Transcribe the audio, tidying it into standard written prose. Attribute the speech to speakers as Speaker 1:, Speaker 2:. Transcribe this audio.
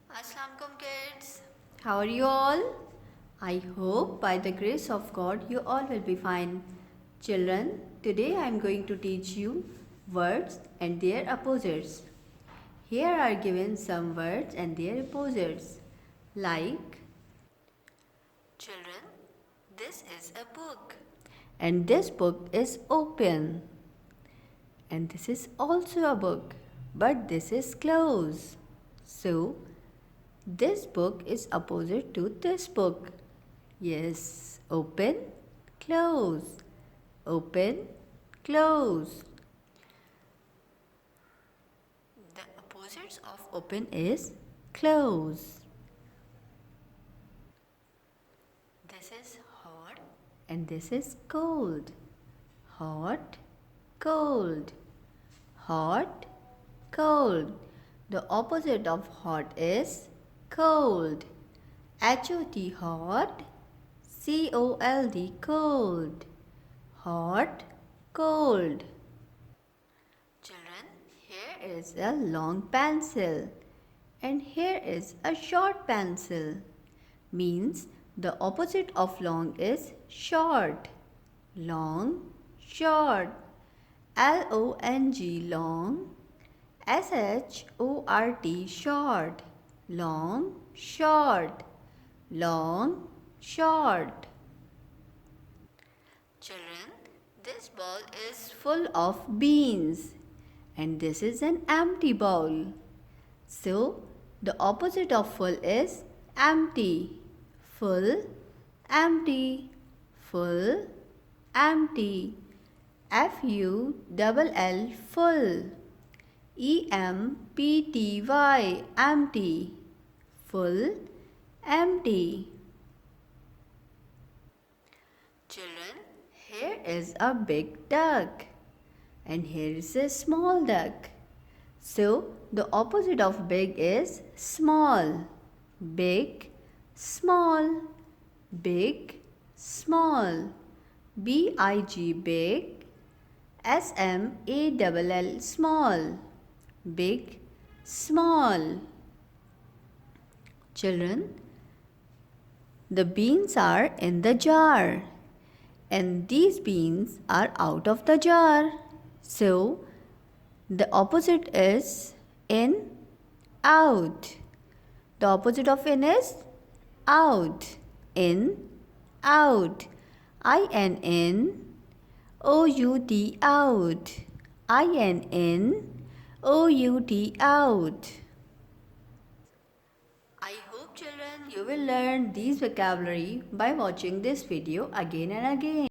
Speaker 1: Assalamualaikum kids. How are you all? I hope by the grace of God you all will be fine. Children, today I am going to teach you words and their opposites. Here are given some words and their opposites. Like, children, this is a book. And this book is open. And this is also a book, but this is closed. So, this book is opposite to this book. Yes, open, close, open, close. The opposites of open is close. This is hot and this is cold. Hot, cold, hot, cold. The opposite of hot is cold. H-O-T hot, C-O-L-D cold. Hot, cold. Children, here is a long pencil and here is a short pencil. Means the opposite of long is short. Long, short. L-O-N-G long. S-H-O-R-T short. Long, short. Long, short. Children, this bowl is full of beans and this is an empty bowl. So, the opposite of full is empty. Full, empty. Full, empty. F-U-L-L full. E-M-P-T-Y empty. Full, empty. Children, here is a big duck and here is a small duck. So, the opposite of big is small. Big, small. Big, small. B-I-G big. S-M-A-L-L small. Big, small. Children, the beans are in the jar and these beans are out of the jar. So, the opposite is in, out. The opposite of in is out. In, out. I-N-N, O-U-T out. I-N-N, O-U-T out. I hope children you will learn these vocabulary by watching this video again and again.